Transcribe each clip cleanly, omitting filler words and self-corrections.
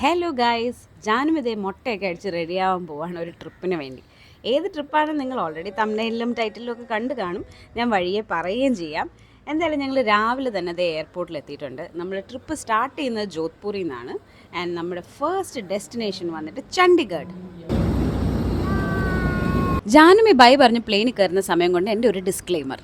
Hello guys, ഞാനും ഇതേ മുട്ടയൊക്കെ അടിച്ച് റെഡിയാവാൻ പോവാണ് ഒരു ട്രിപ്പിന് വേണ്ടി. ഏത് ട്രിപ്പാണെന്ന് നിങ്ങൾ ഓൾറെഡി തംബ്നെയിലും ടൈറ്റിലും ഒക്കെ കണ്ടു കാണും. ഞാൻ വഴിയെ പറയുകയും ചെയ്യാം. എന്തായാലും ഞങ്ങൾ രാവിലെ തന്നെ അതേ എയർപോർട്ടിൽ എത്തിയിട്ടുണ്ട്. നമ്മുടെ ട്രിപ്പ് സ്റ്റാർട്ട് ചെയ്യുന്നത് ജോധ്പൂരിൽ നിന്നാണ്. ആൻഡ് നമ്മുടെ ഫസ്റ്റ് ഡെസ്റ്റിനേഷൻ വന്നിട്ട് ചണ്ഡീഗഡ്. ജാനുമി ബൈ പറഞ്ഞ് പ്ലെയിനിൽ കയറുന്ന സമയം കൊണ്ട് എൻ്റെ ഒരു ഡിസ്ക്ലെയിമർ.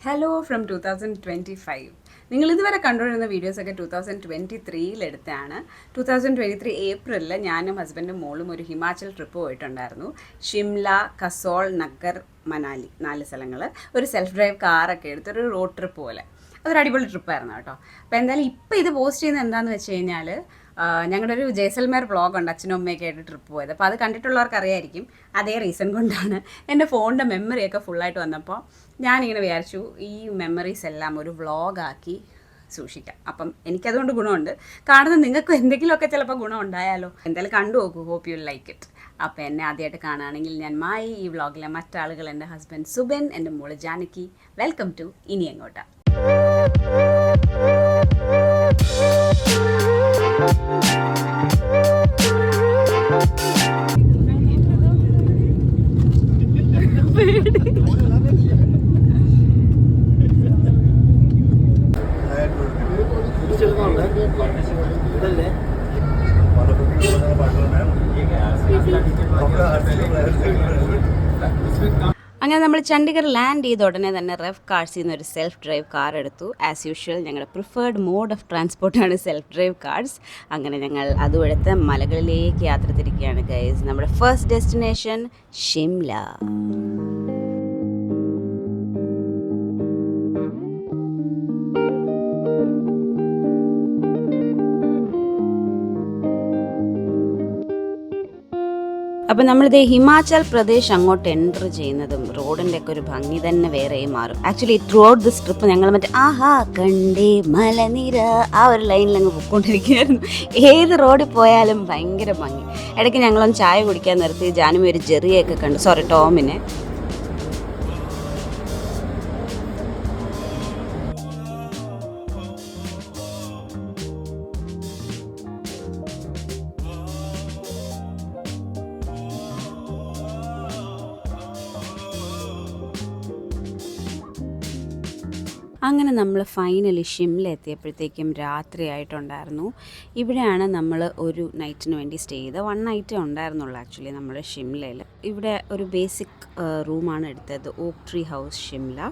Hello from 2025. നിങ്ങൾ ഇതുവരെ കണ്ടുകൊണ്ടിരുന്ന വീഡിയോസൊക്കെ 2023 എടുത്താണ്. 2023 ഏപ്രിലിൽ ഞാനും ഹസ്ബൻഡും മോളും ഒരു ഹിമാചൽ ട്രിപ്പ് പോയിട്ടുണ്ടായിരുന്നു. ഷിംല, കസോൾ, നഗർ, മനാലി 4 സ്ഥലങ്ങൾ. ഒരു സെൽഫ് ഡ്രൈവ് കാറൊക്കെ എടുത്തൊരു റോഡ് ട്രിപ്പ് പോലെ. അതൊരു അടിപൊളി ട്രിപ്പായിരുന്നു കേട്ടോ. അപ്പോൾ എന്തായാലും ഇപ്പോൾ ഇത് പോസ്റ്റ് ചെയ്യുന്നത് എന്താണെന്ന് വെച്ച് കഴിഞ്ഞാൽ ഞങ്ങളുടെ ഒരു ജയ്സൽമേർ വ്ളോഗുണ്ട്, അച്ഛനും അമ്മയൊക്കെ ആയിട്ട് ട്രിപ്പ് പോയത്. അപ്പോൾ അത് കണ്ടിട്ടുള്ളവർക്ക് അറിയായിരിക്കും. അതേ റീസൺ കൊണ്ടാണ് എൻ്റെ ഫോണിൻ്റെ മെമ്മറിയൊക്കെ ഫുള്ളായിട്ട് വന്നപ്പോൾ ഞാനിങ്ങനെ വിചാരിച്ചു ഈ മെമ്മറീസ് എല്ലാം ഒരു വ്ളോഗാക്കി സൂക്ഷിക്കാം. അപ്പം എനിക്കതുകൊണ്ട് ഗുണമുണ്ട്. കാണുന്ന നിങ്ങൾക്ക് എന്തെങ്കിലുമൊക്കെ ചിലപ്പോൾ ഗുണം ഉണ്ടായാലോ. എന്തായാലും കണ്ടു നോക്കൂ. Hope you like it. അപ്പോൾ എന്നെ ആദ്യമായിട്ട് കാണുകയാണെങ്കിൽ ഞാൻ മായി, ഈ വ്ളോഗിലെ മറ്റാളുകൾ എൻ്റെ ഹസ്ബൻഡ് സുബൻ, എൻ്റെ മോള് ജാനകി. വെൽക്കം ടു ഇനി എങ്ങോട്ടാ. അങ്ങനെ നമ്മൾ ചണ്ഡീഗഡ് ലാൻഡ് ചെയ്ത ഉടനെ തന്നെ റെഫ് കാർസിൽ നിന്ന് ഒരു സെൽഫ് ഡ്രൈവ് കാർ എടുത്തു. ആസ് യൂഷ്വൽ ഞങ്ങളുടെ പ്രിഫേർഡ് മോഡ് ഓഫ് ട്രാൻസ്പോർട്ടാണ് സെൽഫ് ഡ്രൈവ് കാർസ്. അങ്ങനെ ഞങ്ങൾ അതും എടുത്ത് മലകളിലേക്ക് യാത്ര തിരിക്കുകയാണ് ഗൈസ്. നമ്മുടെ ഫസ്റ്റ് ഡെസ്റ്റിനേഷൻ ഷിംല. അപ്പോൾ നമ്മളിത് ഹിമാചൽ പ്രദേശ് അങ്ങോട്ട് എൻ്റർ ചെയ്യുന്നതും റോഡിൻ്റെ ഒക്കെ ഒരു ഭംഗി തന്നെ വേറെയും മാറും. Actually through out this trip ഞങ്ങൾ മറ്റേ ആഹാ കണ്ടേ മലനിര ആ ഒരു ലൈനിൽ അങ്ങ് പൊയ്ക്കൊണ്ടിരിക്കുകയായിരുന്നു. ഏത് റോഡിൽ പോയാലും ഭയങ്കര ഭംഗി. ഇടയ്ക്ക് ഞങ്ങളൊന്ന് ചായ കുടിക്കാൻ നിർത്തി. ജാനുമി ഒരു ജെറിയൊക്കെ കണ്ടു, സോറി ടോമിനെ. അങ്ങനെ നമ്മൾ ഫൈനലി ഷിംല എത്തിയപ്പോഴത്തേക്കും രാത്രി ആയിട്ടുണ്ടായിരുന്നു. ഇവിടെയാണ് നമ്മൾ ഒരു നൈറ്റിന് വേണ്ടി സ്റ്റേ ചെയ്തത്. 1 നൈറ്റേ ഉണ്ടായിരുന്നുള്ളൂ ആക്ച്വലി നമ്മൾ ഷിംലയിൽ. ഇവിടെ ഒരു ബേസിക് റൂമാണ് എടുത്തത്, ഓക്ക് ട്രീ ഹൗസ് ഷിംല.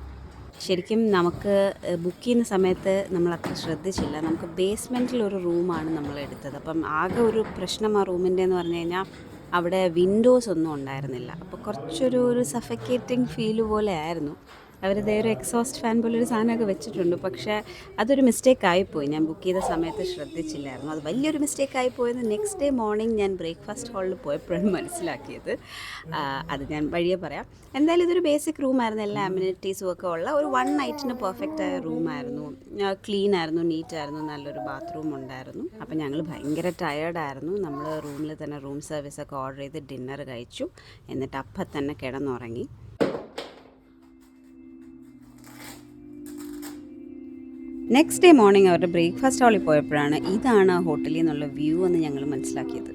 ശരിക്കും നമുക്ക് ബുക്ക് ചെയ്യുന്ന സമയത്ത് നമ്മളത്ര ശ്രദ്ധിച്ചില്ല. നമുക്ക് ബേസ്മെൻറ്റിലൊരു റൂമാണ് നമ്മൾ എടുത്തത്. അപ്പം ആകെ ഒരു പ്രശ്നം ആ റൂമിൻ്റെ എന്ന് പറഞ്ഞു കഴിഞ്ഞാൽ അവിടെ വിൻഡോസ് ഒന്നും ഉണ്ടായിരുന്നില്ല. അപ്പോൾ കുറച്ചൊരു സഫക്കേറ്റിംഗ് ഫീല് പോലെ ആയിരുന്നു. അവരിതേ ഒരു എക്സോസ്റ്റ് ഫാൻ പോലൊരു സാധനമൊക്കെ വെച്ചിട്ടുണ്ട്. പക്ഷേ അതൊരു മിസ്റ്റേക്കായിപ്പോയി. ഞാൻ ബുക്ക് ചെയ്ത സമയത്ത് ശ്രദ്ധിച്ചില്ലായിരുന്നു. അത് വലിയൊരു മിസ്റ്റേക്കായിപ്പോയെന്ന് നെക്സ്റ്റ് ഡേ മോർണിംഗ് ഞാൻ ബ്രേക്ക്ഫാസ്റ്റ് ഹാളിൽ പോയപ്പോഴാണ് മനസ്സിലാക്കിയത്. അത് ഞാൻ വഴിയെ പറയാം. എന്തായാലും ഇതൊരു ബേസിക് റൂമായിരുന്നു. എല്ലാ അമ്യൂണിറ്റീസും ഒക്കെ ഉള്ള ഒരു 1 നൈറ്റിന് പെർഫെക്റ്റായ റൂമായിരുന്നു. ക്ലീൻ ആയിരുന്നു, നീറ്റായിരുന്നു, നല്ലൊരു ബാത്റൂം ഉണ്ടായിരുന്നു. അപ്പം ഞങ്ങൾ ഭയങ്കര ടയേർഡായിരുന്നു. നമ്മൾ റൂമിൽ തന്നെ റൂം സർവീസൊക്കെ ഓർഡർ ചെയ്ത് ഡിന്നർ കഴിച്ചു. എന്നിട്ട് അപ്പം തന്നെ കിടന്നുറങ്ങി. നെക്സ്റ്റ് ഡേ മോർണിംഗ് അവരുടെ ബ്രേക്ക്ഫാസ്റ്റ് ഹാളിൽ പോയപ്പോഴാണ് ഇതാണ് ആ ഹോട്ടലിൽ നിന്നുള്ള വ്യൂ എന്ന് ഞങ്ങൾ മനസ്സിലാക്കിയത്.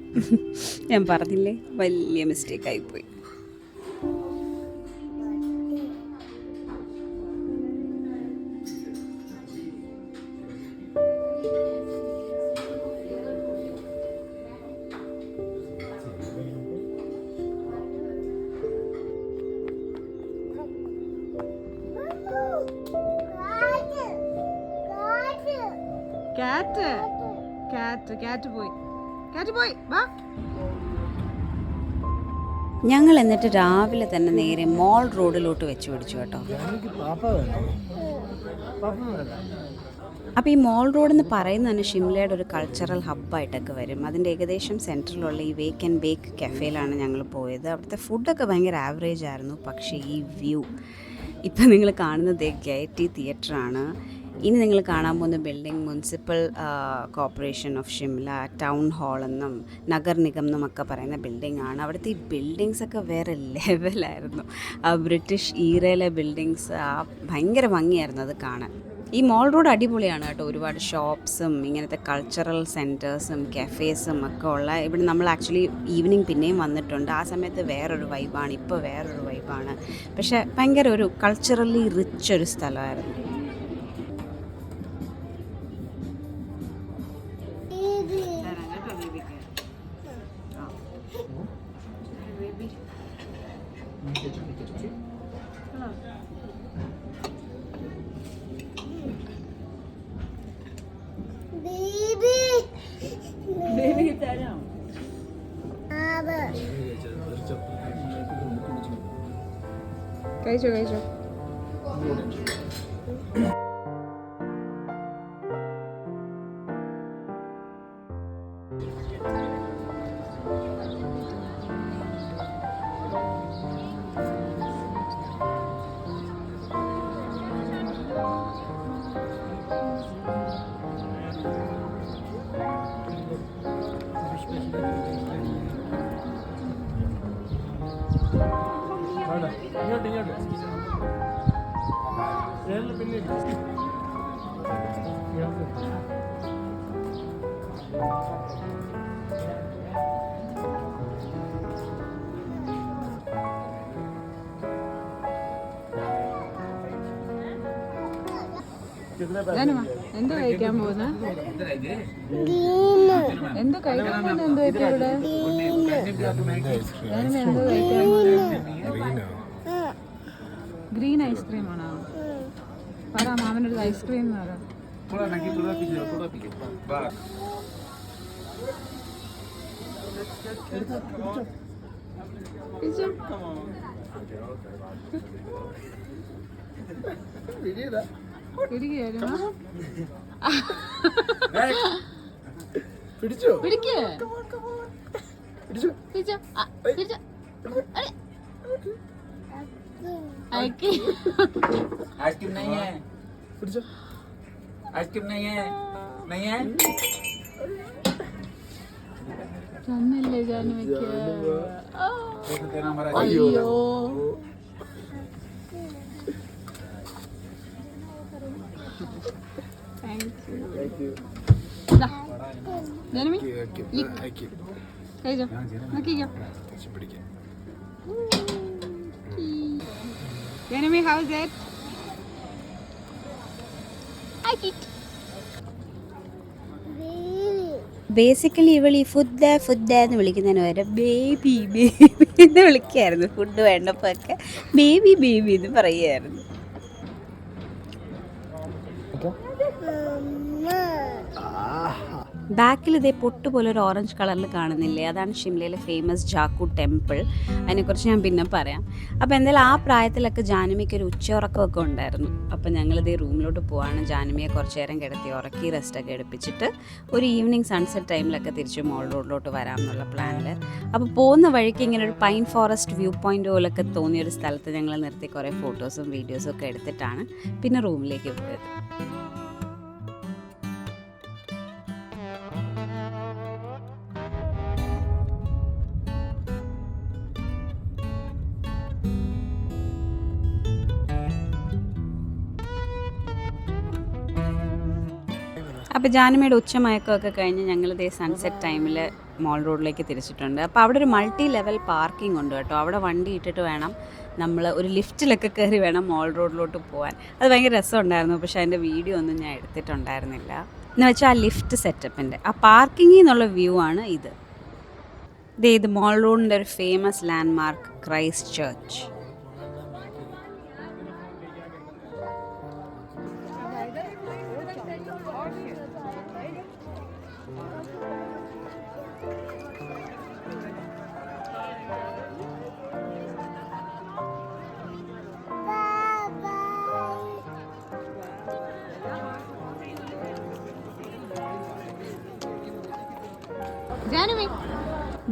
ഞാൻ പറഞ്ഞില്ലേ, വലിയ മിസ്റ്റേക്കായിപ്പോയി. ഞങ്ങൾ എന്നിട്ട് രാവിലെ തന്നെ നേരെ മോൾ റോഡിലോട്ട് വെച്ച് പിടിച്ചു കേട്ടോ. അപ്പോൾ ഈ മോൾ റോഡ് എന്ന് പറയുന്നത് തന്നെ ഷിംലയുടെ ഒരു കൾച്ചറൽ ഹബ്ബായിട്ടൊക്കെ വരും. അതിൻ്റെ ഏകദേശം സെൻറ്ററിലുള്ള ഈ വേക്ക് ആൻഡ് ബേക്ക് കഫേയിലാണ് ഞങ്ങൾ പോയത്. അവിടുത്തെ ഫുഡൊക്കെ ഭയങ്കര ആവറേജ് ആയിരുന്നു. പക്ഷേ ഈ വ്യൂ ഇപ്പം നിങ്ങൾ കാണുന്നത് ഗൈറ്റി തിയേറ്ററാണ്. ഇനി നിങ്ങൾ കാണാൻ പോകുന്ന building municipal corporation of Shimla town hall എന്നും നഗർ നിഗം എന്നുമൊക്കെ പറയുന്ന ബിൽഡിംഗാണ്. അവിടുത്തെ ഈ ബിൽഡിങ്സൊക്കെ വേറെ ലെവലായിരുന്നു. ബ്രിട്ടീഷ് ഈറയിലെ ബിൽഡിങ്സ് ഭയങ്കര ഭംഗിയായിരുന്നു അത് കാണാൻ. ഈ മോൾ റോഡ് അടിപൊളിയാണ് കേട്ടോ. ഒരുപാട് ഷോപ്സും ഇങ്ങനത്തെ കൾച്ചറൽ സെൻറ്റേഴ്സും കഫേസും ഒക്കെ ഉള്ള ഇവിടെ നമ്മൾ ആക്ച്വലി ഈവനിങ് പിന്നെയും വന്നിട്ടുണ്ട്. ആ സമയത്ത് വേറൊരു വൈബാണ്, ഇപ്പോൾ വേറൊരു വൈബാണ്. പക്ഷേ ഭയങ്കര ഒരു കൾച്ചറലി റിച്ച് ഒരു സ്ഥലമായിരുന്നു. കഴിച്ചോ കഴിച്ചോ. എന്തോ കഴിക്കാൻ പോകുന്ന എന്തോ കഴിക്കാൻ പോകുന്ന എന്തോ ഇവിടെ എന്തോ കഴിക്കാൻ പോകുന്ന ഗ്രീൻ ഐസ്ക്രീം ആണോ? പറ മാമനൊരു ഐസ്ക്രീം എന്ന് പറയാം. आइसक्रीम नहीं है, आइसक्रीम नहीं है, नहीं है। ले जाने में क्या? अयो थैंक यू। जानवी लिख कहीं जाओ नकी क्या Janvi, how is it? I eat. Basically ഇവൾ ഈ ഫുഡ് എന്ന് വിളിക്കുന്നതിന് വരെ ബേബി ബേബി എന്ന് വിളിക്കായിരുന്നു. ഫുഡ് വേണ്ടപ്പോൾ ഒക്കെ ബേബി ബേബി എന്ന് പറയുമായിരുന്നു. ബാക്കിൽ ഇതേ പൊട്ടുപോലെ ഒരു ഓറഞ്ച് കളറിൽ കാണുന്നില്ലേ, അതാണ് ഷിംലയിലെ ഫേമസ് ജാക്കു ടെമ്പിൾ. അതിനെക്കുറിച്ച് ഞാൻ പിന്നെ പറയാം. അപ്പോൾ എന്തായാലും ആ പ്രായത്തിലൊക്കെ ജാനുമിക്ക് ഒരു ഉച്ചയുറക്കമൊക്കെ ഉണ്ടായിരുന്നു. അപ്പോൾ ഞങ്ങളിതേ റൂമിലോട്ട് പോവാണ്. ജാനുമിയെ കുറച്ച് നേരം കിടത്തി ഉറക്കി റെസ്റ്റൊക്കെ എടുപ്പിച്ചിട്ട് ഒരു ഈവനിങ് സൺസെറ്റ് ടൈമിലൊക്കെ തിരിച്ച് മോൾ റോഡിലോട്ട് വരാം എന്നുള്ള പ്ലാനിൽ. അപ്പോൾ പോകുന്ന വഴിക്ക് ഇങ്ങനെ ഒരു പൈൻ ഫോറസ്റ്റ് വ്യൂ പോയിൻ്റ് പോലൊക്കെ തോന്നിയൊരു സ്ഥലത്ത് ഞങ്ങൾ നിർത്തി കുറേ ഫോട്ടോസും വീഡിയോസും ഒക്കെ എടുത്തിട്ടാണ് പിന്നെ റൂമിലേക്ക് പോയത്. അപ്പോൾ ജാനുമയുടെ ഉച്ചമയക്കമൊക്കെ കഴിഞ്ഞ് ഞങ്ങളിതേ സൺസെറ്റ് ടൈമിൽ മോൾ റോഡിലേക്ക് തിരിച്ചിട്ടുണ്ട്. അപ്പോൾ അവിടെ ഒരു മൾട്ടി ലെവൽ പാർക്കിംഗ് ഉണ്ട് കേട്ടോ. അവിടെ വണ്ടി ഇട്ടിട്ട് വേണം നമ്മൾ ഒരു ലിഫ്റ്റിലൊക്കെ കയറി വേണം മോൾ റോഡിലോട്ട് പോകാൻ. അത് ഭയങ്കര രസമുണ്ടായിരുന്നു. പക്ഷേ അതിൻ്റെ വീഡിയോ ഒന്നും ഞാൻ എടുത്തിട്ടുണ്ടായിരുന്നില്ല. എന്ന് വെച്ചാൽ ആ ലിഫ്റ്റ് സെറ്റപ്പിൻ്റെ ആ പാർക്കിങ്ങിൽ നിന്നുള്ള വ്യൂ ആണ് ഇത്. ഇത് മോൾ റോഡിൻ്റെ ഒരു famous landmark Christ church.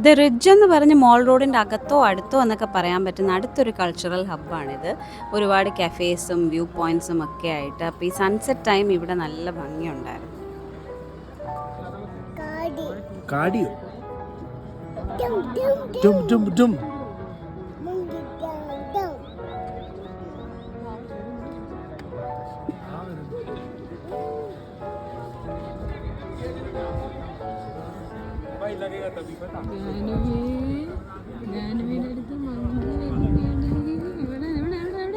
The ridge എന്ന് പറഞ്ഞ് മോൾ റോഡിൻ്റെ അകത്തോ അടുത്തോ എന്നൊക്കെ പറയാൻ പറ്റുന്ന അടുത്തൊരു കൾച്ചറൽ ഹബ്ബാണിത്. ഒരുപാട് കഫേസും വ്യൂ പോയിൻറ്റ്സും ഒക്കെ ആയിട്ട്. അപ്പോൾ ഈ സൺസെറ്റ് ടൈം ഇവിടെ നല്ല ഭംഗിയുണ്ടായിരുന്നു.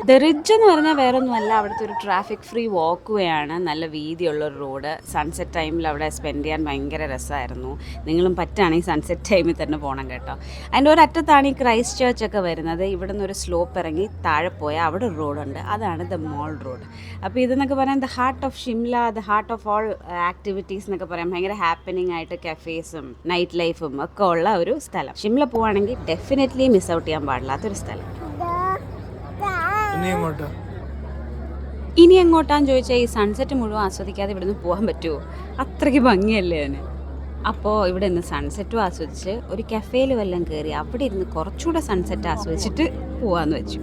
ദ റിഡ്ജ് എന്ന് പറഞ്ഞാൽ വേറെ ഒന്നുമല്ല, അവിടുത്തെ ഒരു ട്രാഫിക് ഫ്രീ വാക്ക് വേ ആണ്. നല്ല വീതിയുള്ള ഒരു റോഡ്. സൺസെറ്റ് ടൈമിൽ അവിടെ സ്പെൻഡ് ചെയ്യാൻ ഭയങ്കര രസമായിരുന്നു. നിങ്ങളും പറ്റുകയാണെങ്കിൽ സൺസെറ്റ് ടൈമിൽ തന്നെ പോകണം കേട്ടോ. അതിൻ്റെ ഒരറ്റത്താണ് ഈ ക്രൈസ്റ്റ് ചർച്ച് ഒക്കെ വരുന്നത്. ഇവിടെ നിന്ന് ഒരു സ്ലോപ്പ് ഇറങ്ങി താഴെ പോയാൽ അവിടെ ഒരു റോഡുണ്ട്, അതാണ് ദ മോൾ റോഡ്. അപ്പോൾ ഇതെന്നൊക്കെ പറയാൻ the heart of Shimla, the heart of all activities എന്നൊക്കെ പറയാം. ഭയങ്കര ഹാപ്പനിങ് ആയിട്ട് കഫേസും നൈറ്റ് ലൈഫും ഒക്കെ ഉള്ള ഒരു സ്ഥലം. ഷിംല പോവുകയാണെങ്കിൽ ഡെഫിനറ്റ്ലി മിസ് ഔട്ട് ചെയ്യാൻ പാടില്ലാത്തൊരു സ്ഥലം. ഇനി എങ്ങോട്ടാന്ന് ചോദിച്ചാൽ ഈ സൺസെറ്റ് മുഴുവൻ ആസ്വദിക്കാതെ ഇവിടുന്ന് പോകാൻ പറ്റുമോ? അത്രയ്ക്ക് ഭംഗിയല്ലേ അതിന്. അപ്പോൾ ഇവിടെ നിന്ന് സൺസെറ്റും ആസ്വദിച്ച് ഒരു കഫേയിൽ വല്ലതും കയറി അവിടെ ഇരുന്ന് കുറച്ചുകൂടെ സൺസെറ്റ് ആസ്വദിച്ചിട്ട് പോവാന്ന് വെച്ചു.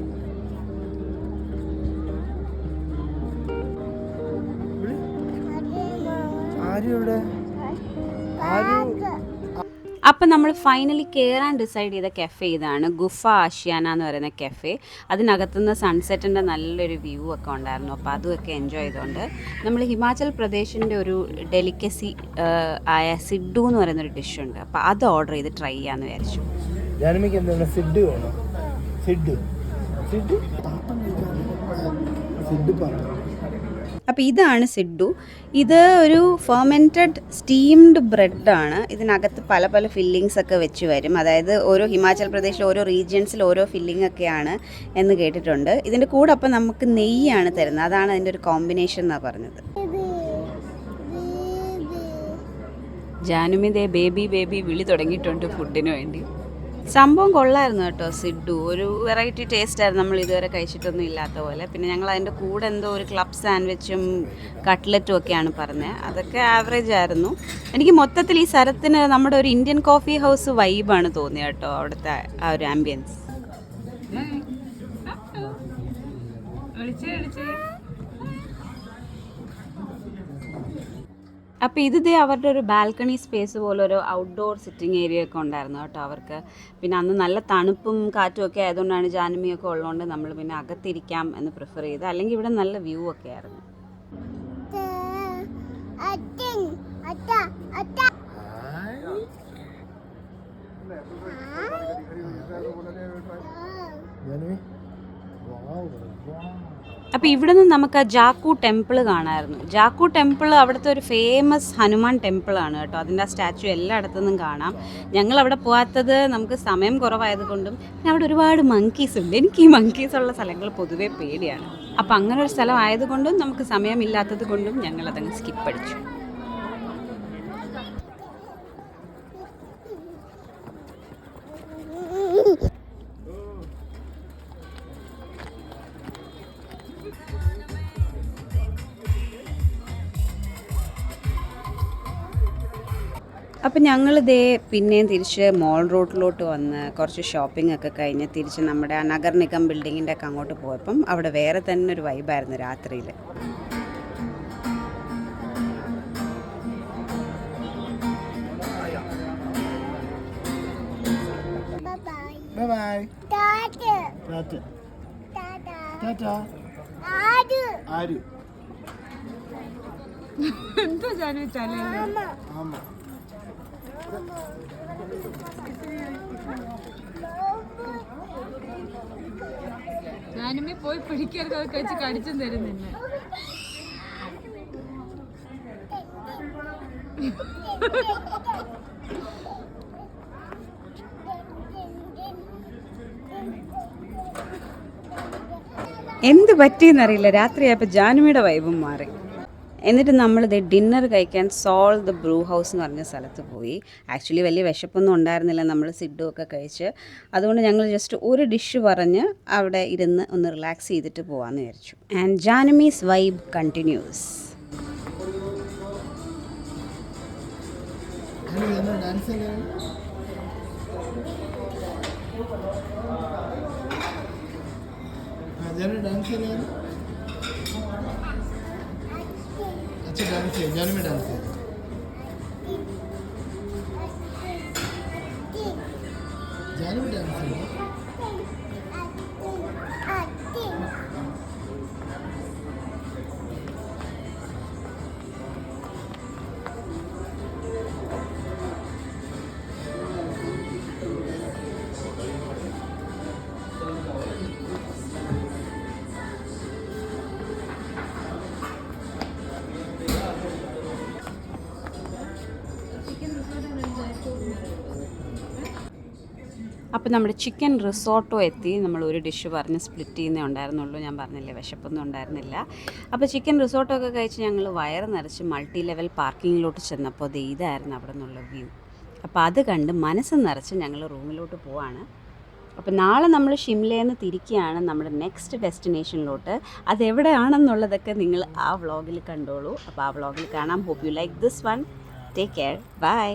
അപ്പം നമ്മൾ ഫൈനലി കയറാൻ ഡിസൈഡ് ചെയ്ത കഫേ ഇതാണ്, ഗുഫ ആഷിയാന എന്ന് പറയുന്ന കഫേ. അതിനകത്തുനിന്ന് സൺസെറ്റിൻ്റെ നല്ലൊരു വ്യൂ ഒക്കെ ഉണ്ടായിരുന്നു. അപ്പോൾ അതുമൊക്കെ എൻജോയ് ചെയ്തുകൊണ്ട് നമ്മൾ ഹിമാചൽ പ്രദേശിൻ്റെ ഒരു ഡെലിക്കസി ആയ സിഡ്ഡു എന്ന് പറയുന്നൊരു ഡിഷുണ്ട്. അപ്പോൾ അത് ഓർഡർ ചെയ്ത് ട്രൈ ചെയ്യാമെന്ന് വിചാരിച്ചു. അപ്പോൾ ഇതാണ് സിഡ്ഡു. ഇത് ഒരു ഫെർമെൻറ്റഡ് സ്റ്റീംഡ് ബ്രെഡാണ്. ഇതിനകത്ത് പല പല ഫില്ലിങ്സ് ഒക്കെ വെച്ച് വരും. അതായത് ഓരോ ഹിമാചൽ പ്രദേശിൽ ഓരോ റീജിയൻസിൽ ഓരോ ഫില്ലിംഗ് ഒക്കെയാണ് എന്ന് കേട്ടിട്ടുണ്ട്. ഇതിൻ്റെ കൂടെ അപ്പം നമുക്ക് നെയ്യാണ് തരുന്നത്. അതാണ് അതിൻ്റെ ഒരു കോമ്പിനേഷൻ എന്നാണ് പറഞ്ഞത്. ജാനുമി ദേ ബേബി ബേബി വിളി തുടങ്ങിയിട്ടുണ്ട് ഫുഡിന് വേണ്ടി. സംഭവം കൊള്ളായിരുന്നു കേട്ടോ സിഡ്ഡു. ഒരു വെറൈറ്റി ടേസ്റ്റായിരുന്നു, നമ്മൾ ഇതുവരെ കഴിച്ചിട്ടൊന്നും ഇല്ലാത്ത പോലെ. പിന്നെ ഞങ്ങൾ അതിൻ്റെ കൂടെ എന്തോ ഒരു ക്ലബ് സാൻഡ്വിച്ചും കട്ട്ലറ്റും ഒക്കെയാണ് പറഞ്ഞത്. അതൊക്കെ ആവറേജ് ആയിരുന്നു. എനിക്ക് മൊത്തത്തിൽ ഈ സ്ഥലത്തിന് നമ്മുടെ ഒരു ഇന്ത്യൻ കോഫി ഹൗസ് വൈബാണ് തോന്നിയത് കേട്ടോ, അവിടുത്തെ ആ ഒരു ആംബിയൻസ്. അപ്പോൾ ഇത് അവരുടെ ഒരു ബാൽക്കണി സ്പേസ് പോലെ ഒരു ഔട്ട്ഡോർ സിറ്റിംഗ് ഏരിയ ഒക്കെ ഉണ്ടായിരുന്നു കേട്ടോ അവർക്ക്. പിന്നെ അന്ന് നല്ല തണുപ്പും കാറ്റും ഒക്കെ ആയതുകൊണ്ടാണ് ജാനുമിയൊക്കെ ഉള്ളതുകൊണ്ട് നമ്മൾ പിന്നെ അകത്തിരിക്കാം എന്ന് പ്രിഫർ ചെയ്ത്. അല്ലെങ്കിൽ ഇവിടെ നല്ല വ്യൂ ഒക്കെ ആയിരുന്നു. അപ്പോൾ ഇവിടെ നിന്ന് നമുക്ക് ആ ജാക്കു ടെമ്പിൾ കാണാമായിരുന്നു. ജാക്കു ടെമ്പിൾ അവിടുത്തെ ഒരു ഫേമസ് ഹനുമാൻ ടെമ്പിളാണ് കേട്ടോ. അതിൻ്റെ ആ സ്റ്റാച്ചു എല്ലായിടത്തു നിന്നും കാണാം. ഞങ്ങൾ അവിടെ പോകാത്തത് നമുക്ക് സമയം കുറവായതുകൊണ്ടും പിന്നെ അവിടെ ഒരുപാട് മങ്കീസ് ഉണ്ട്. എനിക്ക് ഈ മങ്കീസ് ഉള്ള സ്ഥലങ്ങൾ പൊതുവേ പേടിയാണ്. അപ്പോൾ അങ്ങനെ ഒരു സ്ഥലം ആയതുകൊണ്ടും നമുക്ക് സമയമില്ലാത്തത് കൊണ്ടും ഞങ്ങളതങ്ങ് സ്കിപ്പ് അടിച്ചു. അപ്പം ഞങ്ങൾ പിന്നെയും തിരിച്ച് മോൾ റോഡിലോട്ട് വന്ന് കുറച്ച് ഷോപ്പിംഗ് ഒക്കെ കഴിഞ്ഞ് തിരിച്ച് നമ്മുടെ ആ നഗർ നിഗം ബിൽഡിങ്ങിൻ്റെ ഒക്കെ അങ്ങോട്ട് പോയപ്പം അവിടെ വേറെ തന്നെ ഒരു വൈബായിരുന്നു രാത്രിയിൽ. ഞാനുമേ പോയി പിടിക്കരുത്, അത് കഴിച്ച് കടിച്ചും തരും നിന്നെ. എന്ത് പറ്റിയെന്നറിയില്ല, രാത്രിയായപ്പോൾ ജാനുമിയുടെ വൈബും മാറി. എന്നിട്ട് നമ്മളിത് ഡിന്നർ കഴിക്കാൻ സോൾ ദ ബ്രൂ ഹൗസ് എന്ന് പറഞ്ഞ സ്ഥലത്ത് പോയി. ആക്ച്വലി വലിയ വിശപ്പൊന്നും ഉണ്ടായിരുന്നില്ല, നമ്മൾ സിഡ്ഡു ഒക്കെ കഴിച്ച്. അതുകൊണ്ട് ഞങ്ങൾ ജസ്റ്റ് ഒരു ഡിഷ് പറഞ്ഞ് അവിടെ ഇരുന്ന് ഒന്ന് റിലാക്സ് ചെയ്തിട്ട് പോകാമെന്ന് വിചാരിച്ചു. ആൻഡ് ജാനുമീസ് വൈബ് കണ്ടിന്യൂസ്. अच्छा डांस है, जाने में डांस है। जाने में डांस है। അപ്പോൾ നമ്മുടെ ചിക്കൻ റിസോർട്ടോ എത്തി. നമ്മൾ ഒരു ഡിഷ് പറഞ്ഞ് സ്പ്ലിറ്റ് ചെയ്യുന്നേ ഉണ്ടായിരുന്നുള്ളൂ. ഞാൻ പറഞ്ഞില്ലേ വിശപ്പൊന്നും ഉണ്ടായിരുന്നില്ല. അപ്പോൾ ചിക്കൻ റിസോർട്ടോ ഒക്കെ കഴിച്ച് ഞങ്ങൾ വയറ് നിറച്ച് മൾട്ടി ലെവൽ പാർക്കിങ്ങിലോട്ട് ചെന്നപ്പോൾ അത് ഇതായിരുന്നു അവിടെ നിന്നുള്ള വ്യൂ. അപ്പോൾ അത് കണ്ട് മനസ്സ് നിറച്ച് ഞങ്ങൾ റൂമിലോട്ട് പോവാണ്. അപ്പോൾ നാളെ നമ്മൾ ഷിംലയിൽ നിന്ന് തിരിക്കുകയാണ് നമ്മുടെ നെക്സ്റ്റ് ഡെസ്റ്റിനേഷനിലോട്ട്. അതെവിടെയാണെന്നുള്ളതൊക്കെ നിങ്ങൾ ആ വ്ളോഗിൽ കണ്ടോളൂ. അപ്പോൾ ആ വ്ളോഗിൽ കാണാം. Hope you like this one. Take care. By.